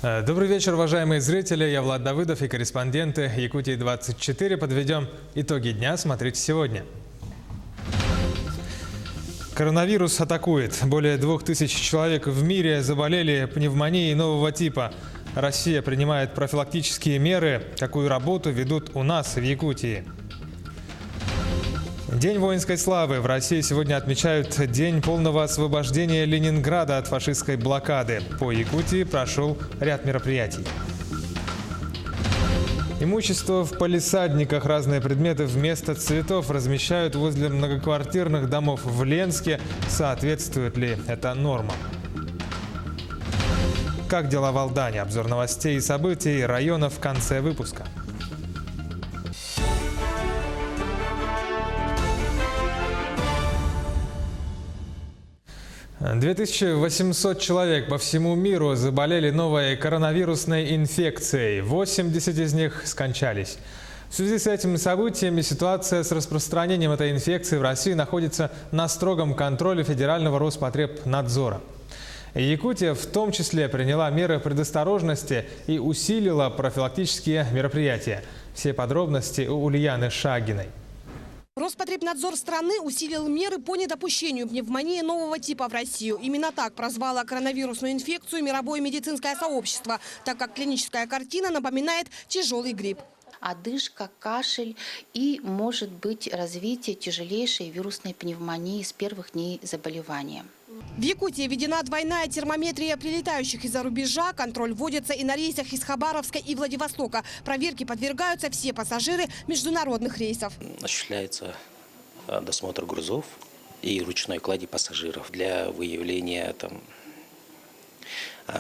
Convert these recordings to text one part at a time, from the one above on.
Добрый вечер, уважаемые зрители. Я Влад Давыдов и корреспонденты Якутии-24. Подведем итоги дня. Смотрите сегодня. Коронавирус атакует. Более 2000 человек в мире заболели пневмонией нового типа. Россия принимает профилактические меры. Какую работу ведут у нас в Якутии? День воинской славы. В России сегодня отмечают День полного освобождения Ленинграда от фашистской блокады. По Якутии прошел ряд мероприятий. Имущество в палисадниках. Разные предметы вместо цветов размещают возле многоквартирных домов в Ленске. Соответствует ли это нормам? Как дела в Алдане? Обзор новостей и событий района в конце выпуска. 2800 человек по всему миру заболели новой коронавирусной инфекцией. 80 из них скончались. В связи с этими событиями ситуация с распространением этой инфекции в России находится на строгом контроле Федерального Роспотребнадзора. Якутия в том числе приняла меры предосторожности и усилила профилактические мероприятия. Все подробности у Ульяны Шагиной. Роспотребнадзор страны усилил меры по недопущению пневмонии нового типа в Россию. Именно так прозвало коронавирусную инфекцию мировое медицинское сообщество, так как клиническая картина напоминает тяжелый грипп. Одышка, кашель и, может быть, развитие тяжелейшей вирусной пневмонии с первых дней заболевания. В Якутии введена двойная термометрия прилетающих из-за рубежа. Контроль вводится и на рейсах из Хабаровска и Владивостока. Проверке подвергаются все пассажиры международных рейсов. Осуществляется досмотр грузов и ручной клади пассажиров для выявления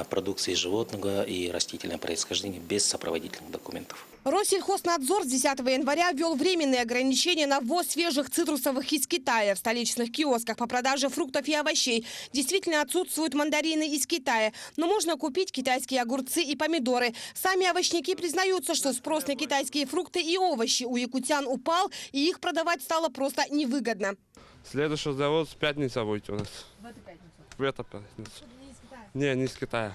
продукции животного и растительного происхождения без сопроводительных документов. Россельхознадзор с 10 января ввел временные ограничения на ввоз свежих цитрусовых из Китая. В столичных киосках по продаже фруктов и овощей действительно отсутствуют мандарины из Китая. Но можно купить китайские огурцы и помидоры. Сами овощники признаются, что спрос на китайские фрукты и овощи у якутян упал, и их продавать стало просто невыгодно. Следующий завод с пятницы будет у нас. В эту пятницу? В эту пятницу. Не из Китая.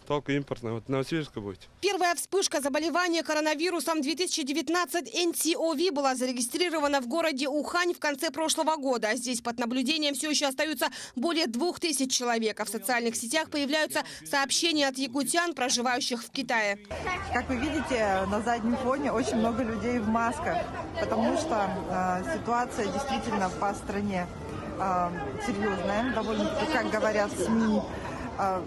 Только импортная. Вот Новосибирска будет. Первая вспышка заболевания коронавирусом 2019 НСОВ была зарегистрирована в городе Ухань в конце прошлого года. Здесь под наблюдением все еще остаются более 2000 человек. А в социальных сетях появляются сообщения от якутян, проживающих в Китае. Как вы видите, на заднем фоне очень много людей в масках, потому что ситуация действительно по стране серьезная, довольно-таки, как говорят СМИ.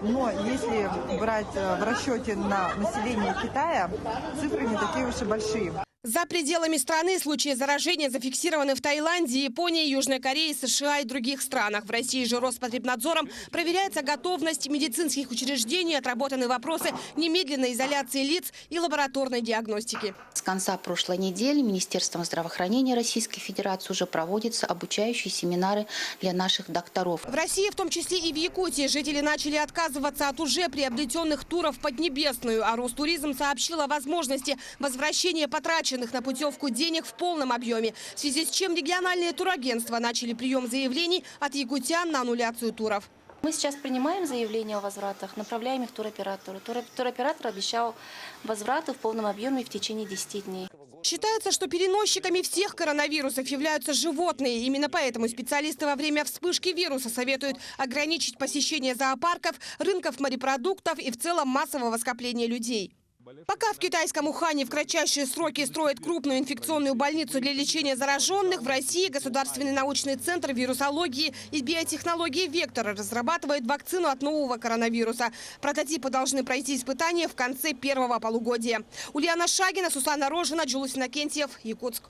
Но если брать в расчете на население Китая, цифры не такие уж и большие. За пределами страны случаи заражения зафиксированы в Таиланде, Японии, Южной Корее, США и других странах. В России же Роспотребнадзором проверяется готовность медицинских учреждений, отработаны вопросы немедленной изоляции лиц и лабораторной диагностики. С конца прошлой недели Министерством здравоохранения Российской Федерации уже проводятся обучающие семинары для наших докторов. В России, в том числе и в Якутии, жители начали отказываться от уже приобретенных туров в Поднебесную. А Ростуризм сообщил о возможности возвращения потраченных на путевку денег в полном объеме, в связи с чем региональные турагентства начали прием заявлений от якутян на аннуляцию туров. Мы сейчас принимаем заявления о возвратах, направляем их туроператору. Туроператор обещал возвраты в полном объеме в течение 10 дней. Считается, что переносчиками всех коронавирусов являются животные. Именно поэтому специалисты во время вспышки вируса советуют ограничить посещение зоопарков, рынков морепродуктов и в целом массового скопления людей. Пока в китайском Ухане в кратчайшие сроки строят крупную инфекционную больницу для лечения зараженных, в России Государственный научный центр вирусологии и биотехнологии «Вектор» разрабатывает вакцину от нового коронавируса. Прототипы должны пройти испытания в конце первого полугодия. Ульяна Шагина, Сусанна Рожина, Джулус Иннокентьев, Якутск.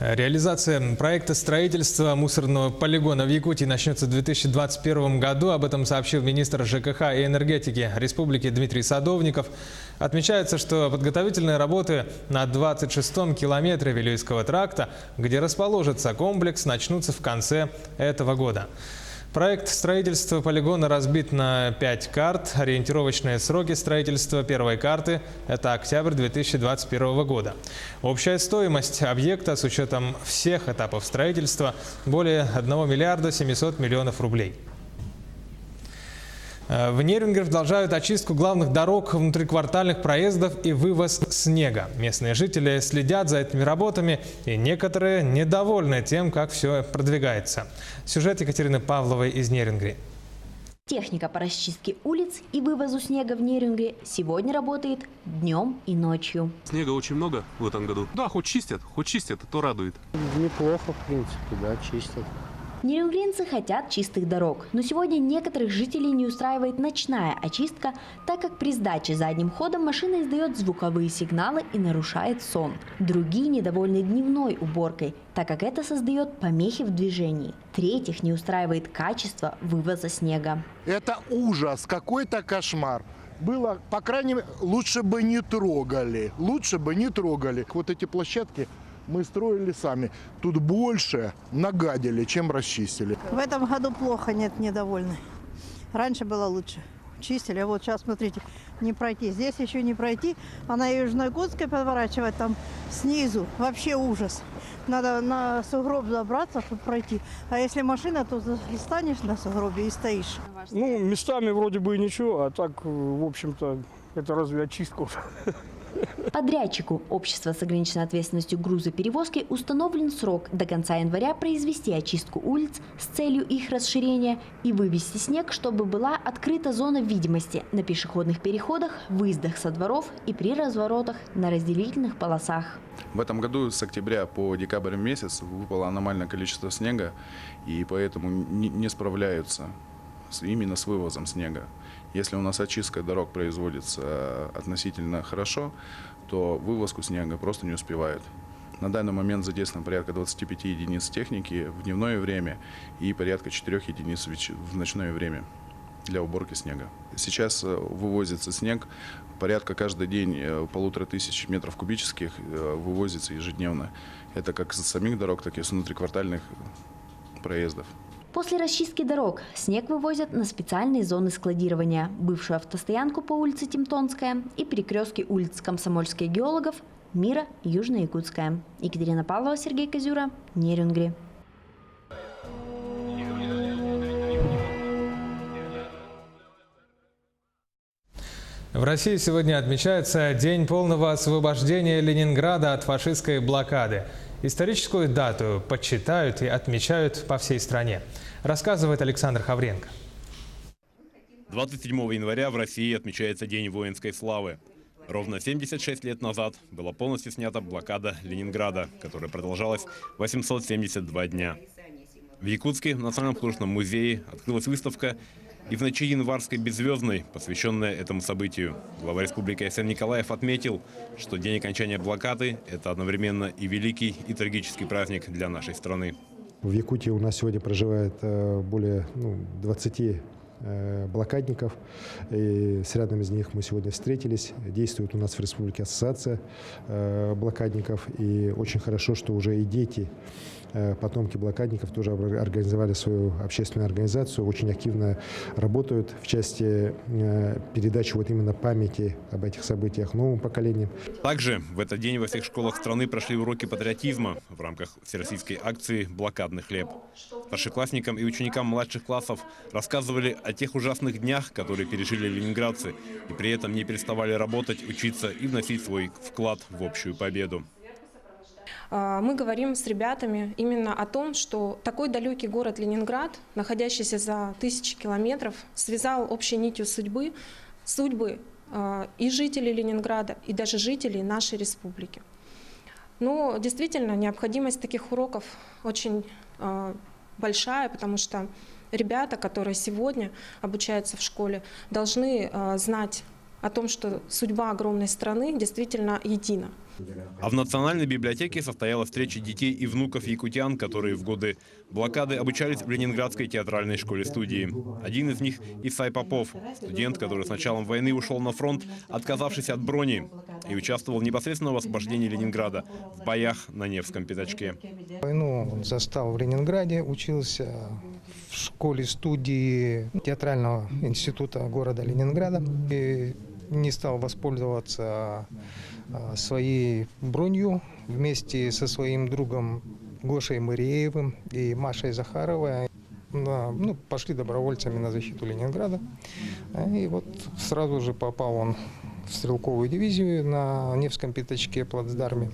Реализация проекта строительства мусорного полигона в Якутии начнется в 2021 году. Об этом сообщил министр ЖКХ и энергетики республики Дмитрий Садовников. Отмечается, что подготовительные работы на 26-м километре Вилюйского тракта, где расположится комплекс, начнутся в конце этого года. Проект строительства полигона разбит на 5 карт. Ориентировочные сроки строительства первой карты – это октябрь 2021 года. Общая стоимость объекта с учетом всех этапов строительства – более 1 миллиарда 700 миллионов рублей. В Нерюнгри продолжают очистку главных дорог, внутриквартальных проездов и вывоз снега. Местные жители следят за этими работами, и некоторые недовольны тем, как все продвигается. Сюжет Екатерины Павловой из Нерюнгри. Техника по расчистке улиц и вывозу снега в Нерюнгри сегодня работает днем и ночью. Снега очень много в этом году. Да, хоть чистят, то радует. Неплохо, в принципе, да, чистят. Нерюнгринцы хотят чистых дорог, но сегодня некоторых жителей не устраивает ночная очистка, так как при сдаче задним ходом машина издает звуковые сигналы и нарушает сон. Другие недовольны дневной уборкой, так как это создает помехи в движении. Третьих не устраивает качество вывоза снега. Это ужас, какой-то кошмар. Было, по крайней мере, лучше бы не трогали. Вот эти площадки мы строили сами. Тут больше нагадили, чем расчистили. В этом году плохо, нет, недовольны. Раньше было лучше. Чистили, а вот сейчас, смотрите, не пройти. Здесь еще не пройти, а на Южногудской подворачивать там снизу. Вообще ужас. Надо на сугроб забраться, чтобы пройти. А если машина, то станешь на сугробе и стоишь. Ну, местами вроде бы и ничего, а так, в общем-то, это разве очистка? Подрядчику общества с ограниченной ответственностью грузоперевозки установлен срок до конца января произвести очистку улиц с целью их расширения и вывести снег, чтобы была открыта зона видимости на пешеходных переходах, выездах со дворов и при разворотах на разделительных полосах. В этом году с октября по декабрь месяц выпало аномальное количество снега, и поэтому не справляются именно с вывозом снега. Если у нас очистка дорог производится относительно хорошо, то вывозку снега просто не успевают. На данный момент задействовано порядка 25 единиц техники в дневное время и порядка 4 единиц в ночное время для уборки снега. Сейчас вывозится снег, порядка каждый день 1500 метров кубических вывозится ежедневно. Это как с самих дорог, так и с внутриквартальных проездов. После расчистки дорог снег вывозят на специальные зоны складирования, бывшую автостоянку по улице Темтонская и перекрестки улиц Комсомольская, Геологов, Мира, Южно-Якутская. Екатерина Павлова, Сергей Козюра, Нерюнгри. В России сегодня отмечается День полного освобождения Ленинграда от фашистской блокады. Историческую дату почитают и отмечают по всей стране. Рассказывает Александр Хавренко. 27 января в России отмечается День воинской славы. Ровно 76 лет назад была полностью снята блокада Ленинграда, которая продолжалась 872 дня. В Якутске в Национальном художественном музее открылась выставка «И в ночи январской беззвездной», посвященная этому событию. Глава республики Арсений Николаев отметил, что день окончания блокады – это одновременно и великий, и трагический праздник для нашей страны. В Якутии у нас сегодня проживает более 20 блокадников. И с рядом из них мы сегодня встретились. Действует у нас в республике ассоциация блокадников. И очень хорошо, что уже и дети, потомки блокадников, тоже организовали свою общественную организацию. Очень активно работают в части передачи вот именно памяти об этих событиях новым поколениям. Также в этот день во всех школах страны прошли уроки патриотизма в рамках всероссийской акции «Блокадный хлеб». Старшеклассникам и ученикам младших классов рассказывали о тех ужасных днях, которые пережили ленинградцы, и при этом не переставали работать, учиться и вносить свой вклад в общую победу. Мы говорим с ребятами именно о том, что такой далекий город Ленинград, находящийся за тысячи километров, связал общей нитью судьбы и жителей Ленинграда, и даже жителей нашей республики. Но действительно необходимость таких уроков очень большая, потому что ребята, которые сегодня обучаются в школе, должны знать о том, что судьба огромной страны действительно едина. А в Национальной библиотеке состоялась встреча детей и внуков якутян, которые в годы блокады обучались в Ленинградской театральной школе-студии. Один из них – Исай Попов, студент, который с началом войны ушел на фронт, отказавшись от брони, и участвовал в непосредственном освобождении Ленинграда в боях на Невском пятачке. Войну он застал в Ленинграде, учился в школе-студии театрального института города Ленинграда и не стал воспользоваться своей бронью. Вместе со своим другом Гошей Мареевым и Машей Захаровой пошли добровольцами на защиту Ленинграда. И вот сразу же попал он в стрелковую дивизию на Невском пятачке, плацдарме.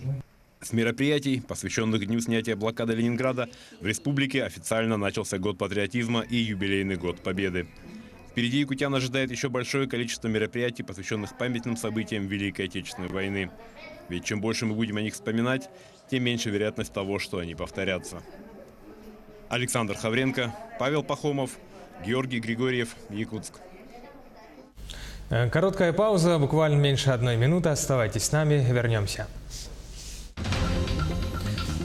С мероприятий, посвященных Дню снятия блокады Ленинграда, в республике официально начался год патриотизма и юбилейный год Победы. Впереди якутян ожидает еще большое количество мероприятий, посвященных памятным событиям Великой Отечественной войны. Ведь чем больше мы будем о них вспоминать, тем меньше вероятность того, что они повторятся. Александр Хавренко, Павел Пахомов, Георгий Григорьев, Якутск. Короткая пауза, буквально меньше 1 минуты. Оставайтесь с нами, вернемся.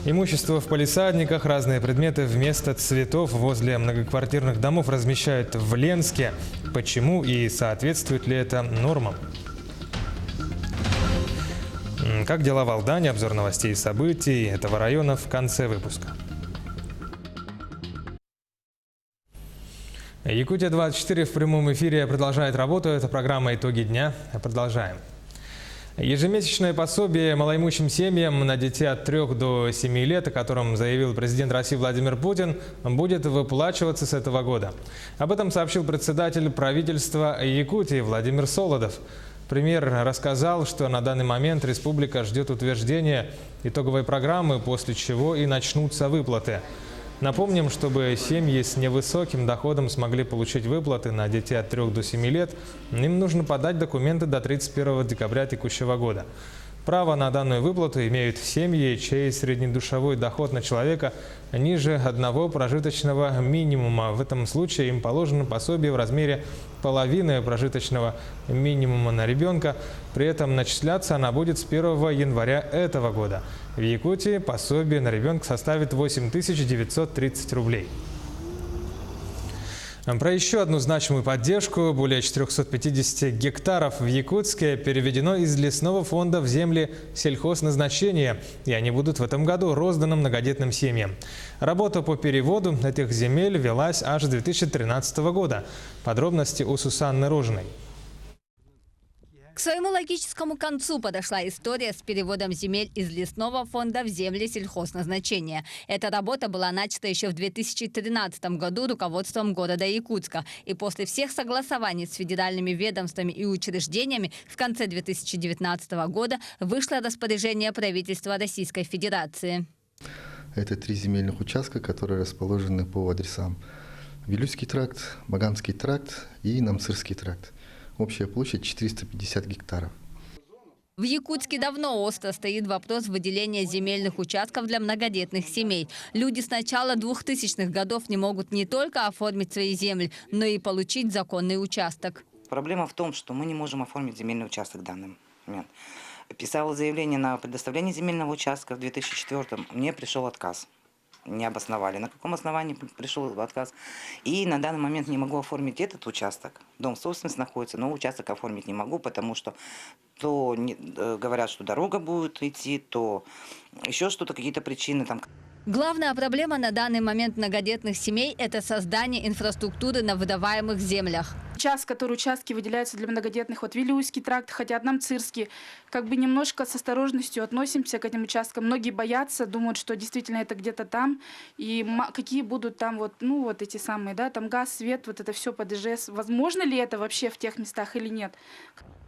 Имущество в палисадниках, разные предметы вместо цветов возле многоквартирных домов размещают в Ленске. Почему и соответствует ли это нормам? Как дела в Алдане? Обзор новостей и событий этого района в конце выпуска. Якутия-24 в прямом эфире продолжает работу. Это программа «Итоги дня». Продолжаем. Ежемесячное пособие малоимущим семьям на детей от 3 до 7 лет, о котором заявил президент России Владимир Путин, будет выплачиваться с этого года. Об этом сообщил председатель правительства Якутии Владимир Солодов. Премьер рассказал, что на данный момент республика ждет утверждения итоговой программы, после чего и начнутся выплаты. Напомним, чтобы семьи с невысоким доходом смогли получить выплаты на детей от 3 до 7 лет, им нужно подать документы до 31 декабря текущего года. Право на данную выплату имеют семьи, чей среднедушевой доход на человека ниже 1 прожиточного минимума. В этом случае им положено пособие в размере половины прожиточного минимума на ребенка. При этом начисляться она будет с 1 января этого года. В Якутии пособие на ребенка составит 8930 рублей. Про еще одну значимую поддержку. Более 450 гектаров в Якутске переведено из лесного фонда в земли сельхозназначения, и они будут в этом году розданы многодетным семьям. Работа по переводу этих земель велась аж с 2013 года. Подробности у Сусанны Рожиной. К своему логическому концу подошла история с переводом земель из лесного фонда в земли сельхозназначения. Эта работа была начата еще в 2013 году руководством города Якутска. И после всех согласований с федеральными ведомствами и учреждениями в конце 2019 года вышло распоряжение правительства Российской Федерации. Это 3 земельных участка, которые расположены по адресам: Вилюйский тракт, Маганский тракт и Намцирский тракт. Общая площадь 450 гектаров. В Якутске давно остро стоит вопрос выделения земельных участков для многодетных семей. Люди с начала 2000-х годов не могут не только оформить свои земли, но и получить законный участок. Проблема в том, что мы не можем оформить земельный участок в данный момент. Писала заявление на предоставление земельного участка в 2004-м. Мне пришел отказ. Не обосновали, на каком основании пришел отказ. И на данный момент не могу оформить этот участок. Дом в собственности находится, но участок оформить не могу, потому что то говорят, что дорога будет идти, то еще что-то, какие-то причины там. Главная проблема на данный момент многодетных семей – это создание инфраструктуры на выдаваемых землях. Сейчас, которые участки выделяются для многодетных, вот Вилюйский тракт, хотя Намцирский, как бы немножко с осторожностью относимся к этим участкам. Многие боятся, думают, что действительно это где-то там, и какие будут там вот, ну вот эти самые, да, там газ, свет, вот это все под ИЖС. Возможно ли это вообще в тех местах или нет?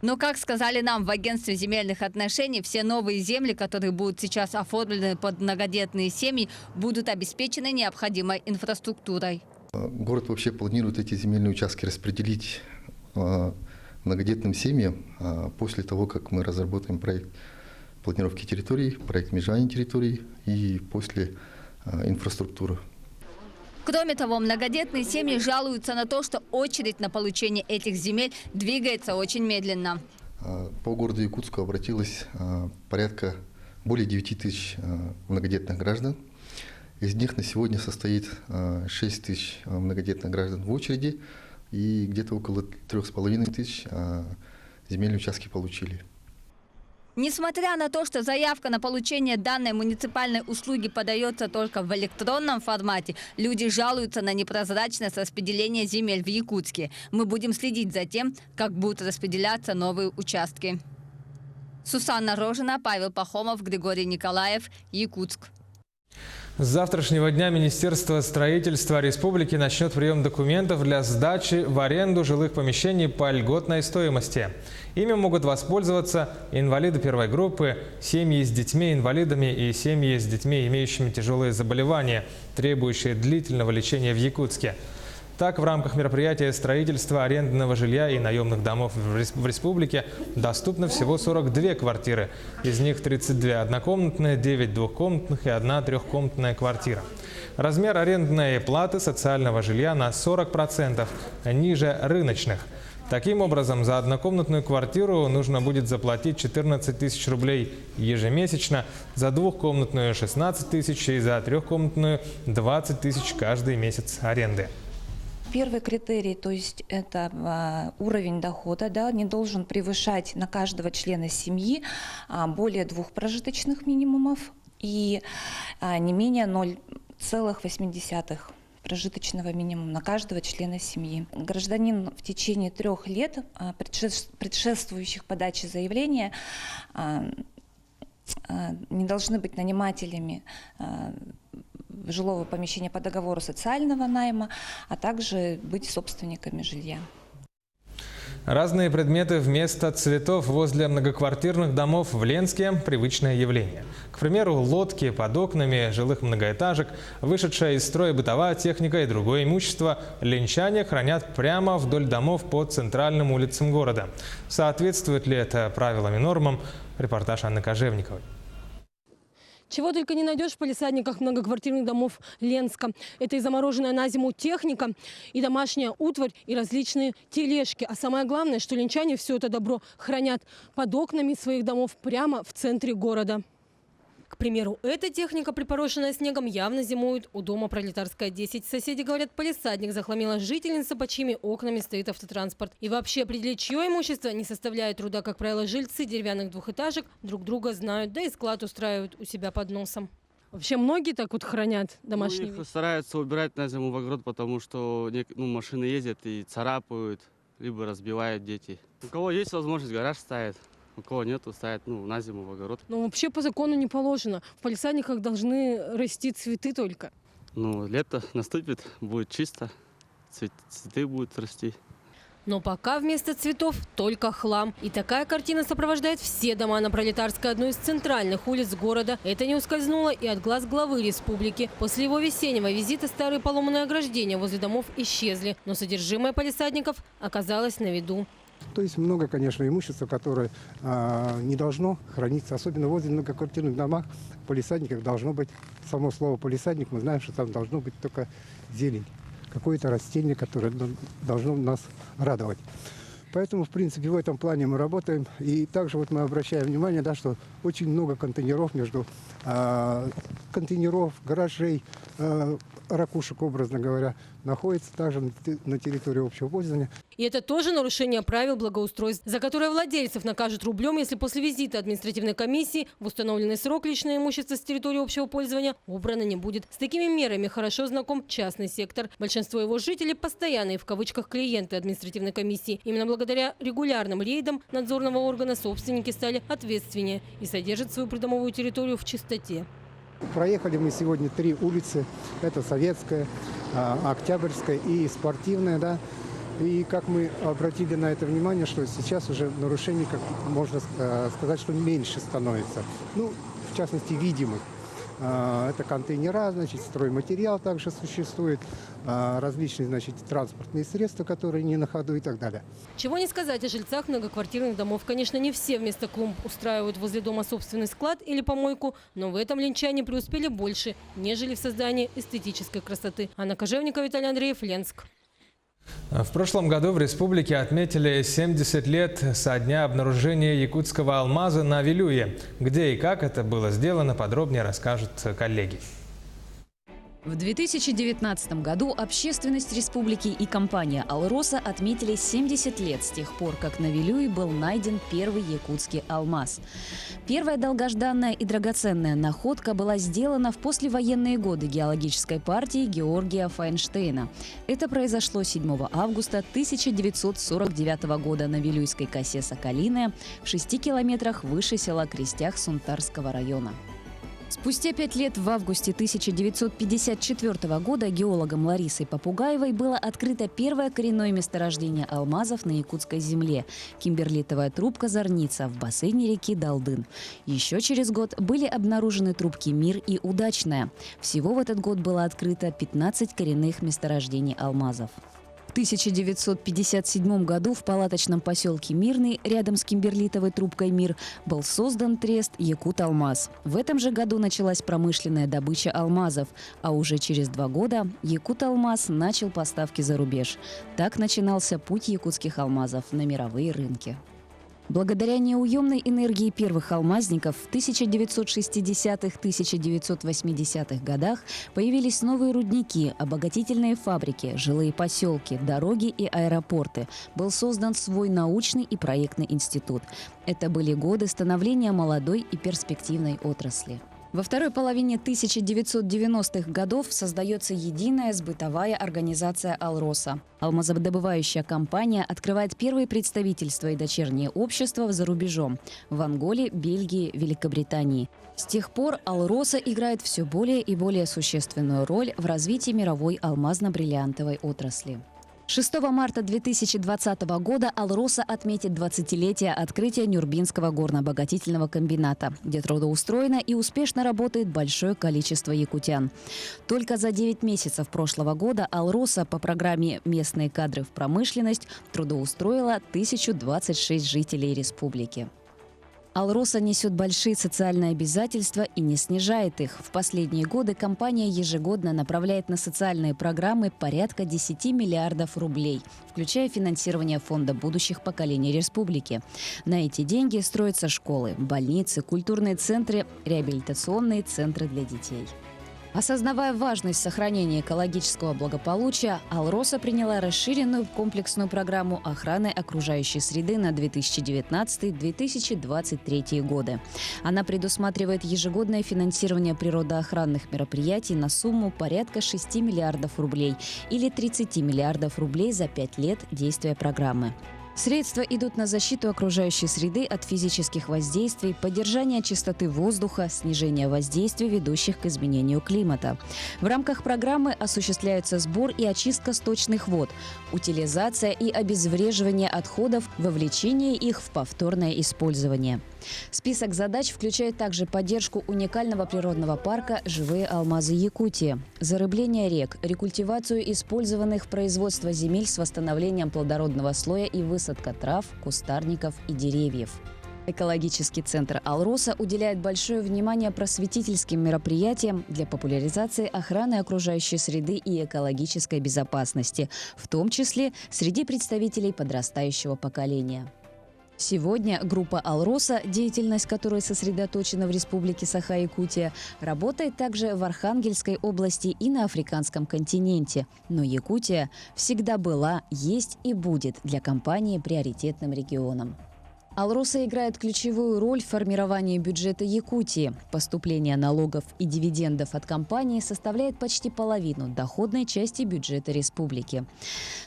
Но, как сказали нам в агентстве земельных отношений, все новые земли, которые будут сейчас оформлены под многодетные семьи, будут обеспечены необходимой инфраструктурой. Город вообще планирует эти земельные участки распределить многодетным семьям после того, как мы разработаем проект планировки территорий, проект межевания территорий и после инфраструктуры. Кроме того, многодетные семьи жалуются на то, что очередь на получение этих земель двигается очень медленно. По городу Якутску обратилось более 9 тысяч многодетных граждан. Из них на сегодня состоит 6 тысяч многодетных граждан в очереди, и где-то около 3,5 тысяч земельные участки получили. Несмотря на то, что заявка на получение данной муниципальной услуги подается только в электронном формате, люди жалуются на непрозрачность распределения земель в Якутске. Мы будем следить за тем, как будут распределяться новые участки. Сусанна Рожина, Павел Пахомов, Григорий Николаев, Якутск. С завтрашнего дня Министерство строительства республики начнет прием документов для сдачи в аренду жилых помещений по льготной стоимости. Ими могут воспользоваться инвалиды первой группы, семьи с детьми-инвалидами и семьи с детьми, имеющими тяжелые заболевания, требующие длительного лечения в Якутске. Так, в рамках мероприятия строительства арендного жилья и наемных домов в республике доступно всего 42 квартиры. Из них 32 однокомнатные, 9 двухкомнатных и 1 трехкомнатная квартира. Размер арендной платы социального жилья на 40% ниже рыночных. Таким образом, за однокомнатную квартиру нужно будет заплатить 14 тысяч рублей ежемесячно, за двухкомнатную 16 тысяч и за трехкомнатную 20 тысяч каждый месяц аренды. Первый критерий, то есть это уровень дохода, да, не должен превышать на каждого члена семьи более 2 прожиточных минимумов и не менее 0,8 прожиточного минимума на каждого члена семьи. Гражданин в течение 3 лет, предшествующих подаче заявления, не должны быть нанимателями жилого помещения по договору социального найма, а также быть собственниками жилья. Разные предметы вместо цветов возле многоквартирных домов в Ленске – привычное явление. К примеру, лодки под окнами жилых многоэтажек, вышедшая из строя бытовая техника и другое имущество ленчане хранят прямо вдоль домов по центральным улицам города. Соответствует ли это правилам и нормам? Репортаж Анны Кожевниковой. Чего только не найдешь в палисадниках многоквартирных домов Ленска. Это и замороженная на зиму техника, и домашняя утварь, и различные тележки. А самое главное, что ленчане все это добро хранят под окнами своих домов прямо в центре города. К примеру, эта техника, припорошенная снегом, явно зимует у дома Пролетарская, 10. Соседи говорят, палисадник захламила жительница, под чьими окнами стоит автотранспорт. И вообще определить, чье имущество, не составляет труда. Как правило, жильцы деревянных двухэтажек друг друга знают, да и склад устраивают у себя под носом. Вообще многие так вот хранят домашние вещи? Их стараются убирать на зиму в огород, потому что машины ездят и царапают, либо разбивают дети. У кого есть возможность, гараж ставит. У кого нету, ставят на зиму в огород. Но вообще по закону не положено. В палисадниках должны расти цветы только. Лето наступит, будет чисто, цветы будут расти. Но пока вместо цветов только хлам. И такая картина сопровождает все дома на Пролетарской, одной из центральных улиц города. Это не ускользнуло и от глаз главы республики. После его весеннего визита старые поломанные ограждения возле домов исчезли. Но содержимое палисадников оказалось на виду. То есть много, конечно, имущества, которое не должно храниться, особенно возле многоквартирных домах. В палисадниках должно быть, само слово палисадник, мы знаем, что там должно быть только зелень, какое-то растение, которое должно нас радовать. Поэтому, в принципе, в этом плане мы работаем. И также вот мы обращаем внимание, что очень много контейнеров между контейнеров, гаражей, ракушек, образно говоря, находится также на территории общего пользования. И это тоже нарушение правил благоустройства, за которое владельцев накажут рублем, если после визита административной комиссии в установленный срок личное имущество с территории общего пользования убрано не будет. С такими мерами хорошо знаком частный сектор. Большинство его жителей – постоянные, в кавычках, клиенты административной комиссии. Именно благодаря регулярным рейдам надзорного органа собственники стали ответственнее и содержат свою придомовую территорию в чистоте. Проехали мы сегодня 3 улицы. Это Советская, Октябрьская и Спортивная. Да? И как мы обратили на это внимание, что сейчас уже нарушений, как можно сказать, что меньше становится. В частности, видимых. Это контейнера, стройматериал также существует, различные, транспортные средства, которые не на ходу и так далее. Чего не сказать о жильцах многоквартирных домов. Конечно, не все вместо клумб устраивают возле дома собственный склад или помойку, но в этом ленчане преуспели больше, нежели в создании эстетической красоты. Анна Кожевникова, Виталий Андреев, Ленск. В прошлом году в республике отметили 70 лет со дня обнаружения якутского алмаза на Вилюе. Где и как это было сделано, подробнее расскажут коллеги. В 2019 году общественность республики и компания «Алроса» отметили 70 лет с тех пор, как на Вилюе был найден первый якутский алмаз. Первая долгожданная и драгоценная находка была сделана в послевоенные годы геологической партии Георгия Файнштейна. Это произошло 7 августа 1949 года на Вилюйской косе Соколиная в 6 километрах выше села Крестях Сунтарского района. Спустя 5 лет, в августе 1954 года, геологом Ларисой Попугаевой было открыто первое коренное месторождение алмазов на якутской земле – кимберлитовая трубка «Зорница» в бассейне реки Далдын. Еще через год были обнаружены трубки «Мир» и «Удачная». Всего в этот год было открыто 15 коренных месторождений алмазов. В 1957 году в палаточном поселке Мирный, рядом с кимберлитовой трубкой «Мир», был создан трест «Якут-Алмаз». В этом же году началась промышленная добыча алмазов, а уже через 2 года «Якут-Алмаз» начал поставки за рубеж. Так начинался путь якутских алмазов на мировые рынки. Благодаря неуемной энергии первых алмазников в 1960-1980-х годах появились новые рудники, обогатительные фабрики, жилые поселки, дороги и аэропорты. Был создан свой научный и проектный институт. Это были годы становления молодой и перспективной отрасли. Во второй половине 1990-х годов создается единая сбытовая организация «Алроса». Алмазодобывающая компания открывает первые представительства и дочерние общества за рубежом – в Анголе, Бельгии, Великобритании. С тех пор «Алроса» играет все более и более существенную роль в развитии мировой алмазно-бриллиантовой отрасли. 6 марта 2020 года «Алроса» отметит 20-летие открытия Нюрбинского горно-обогатительного комбината, где трудоустроено и успешно работает большое количество якутян. Только за 9 месяцев прошлого года «Алроса» по программе «Местные кадры в промышленность» трудоустроила 1026 жителей республики. «Алроса» несет большие социальные обязательства и не снижает их. В последние годы компания ежегодно направляет на социальные программы порядка 10 миллиардов рублей, включая финансирование фонда будущих поколений республики. На эти деньги строятся школы, больницы, культурные центры, реабилитационные центры для детей. Осознавая важность сохранения экологического благополучия, «Алроса» приняла расширенную комплексную программу охраны окружающей среды на 2019-2023 годы. Она предусматривает ежегодное финансирование природоохранных мероприятий на сумму порядка 6 миллиардов рублей или 30 миллиардов рублей за 5 лет действия программы. Средства идут на защиту окружающей среды от физических воздействий, поддержание чистоты воздуха, снижение воздействий, ведущих к изменению климата. В рамках программы осуществляются сбор и очистка сточных вод, утилизация и обезвреживание отходов, вовлечение их в повторное использование. Список задач включает также поддержку уникального природного парка «Живые алмазы Якутии», зарыбление рек, рекультивацию использованных в производстве земель с восстановлением плодородного слоя и высадка трав, кустарников и деревьев. Экологический центр «Алроса» уделяет большое внимание просветительским мероприятиям для популяризации охраны окружающей среды и экологической безопасности, в том числе среди представителей подрастающего поколения. Сегодня группа «Алроса», деятельность которой сосредоточена в республике Саха-Якутия, работает также в Архангельской области и на африканском континенте. Но Якутия всегда была, есть и будет для компании приоритетным регионом. «Алроса» играет ключевую роль в формировании бюджета Якутии. Поступление налогов и дивидендов от компании составляет почти половину доходной части бюджета республики.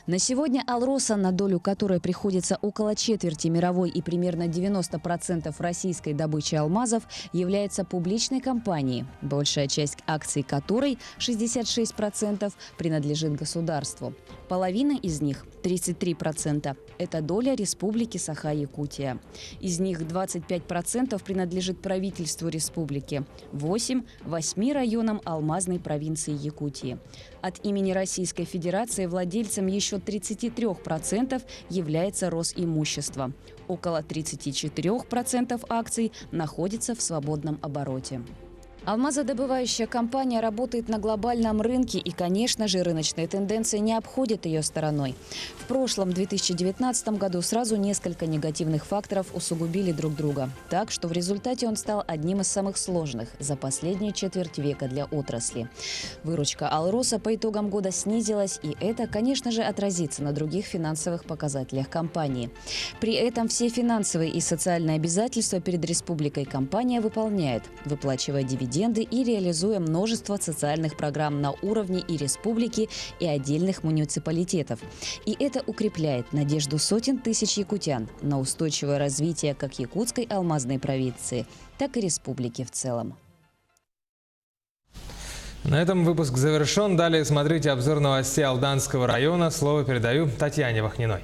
На сегодня «Алроса», на долю которой приходится около четверти мировой и примерно 90% российской добычи алмазов, является публичной компанией, большая часть акций которой, 66%, принадлежит государству. Половина из них, 33%, это доля республики Саха-Якутия. Из них 25% принадлежит правительству республики, 8 районам алмазной провинции Якутии. От имени Российской Федерации владельцем еще 33% является Росимущество. Около 34% акций находится в свободном обороте. Алмазодобывающая компания работает на глобальном рынке, и, конечно же, рыночные тенденции не обходят ее стороной. В прошлом 2019 году сразу несколько негативных факторов усугубили друг друга, так что в результате он стал одним из самых сложных за последнюю четверть века для отрасли. Выручка «Алроса» по итогам года снизилась, и это, конечно же, отразится на других финансовых показателях компании. При этом все финансовые и социальные обязательства перед республикой компания выполняет, выплачивая дивиденды и реализуя множество социальных программ на уровне и республики, и отдельных муниципалитетов. И это укрепляет надежду сотен тысяч якутян на устойчивое развитие как якутской алмазной провинции, так и республики в целом. На этом выпуск завершен. Далее смотрите обзор новостей Алданского района. Слово передаю Татьяне Вахниной.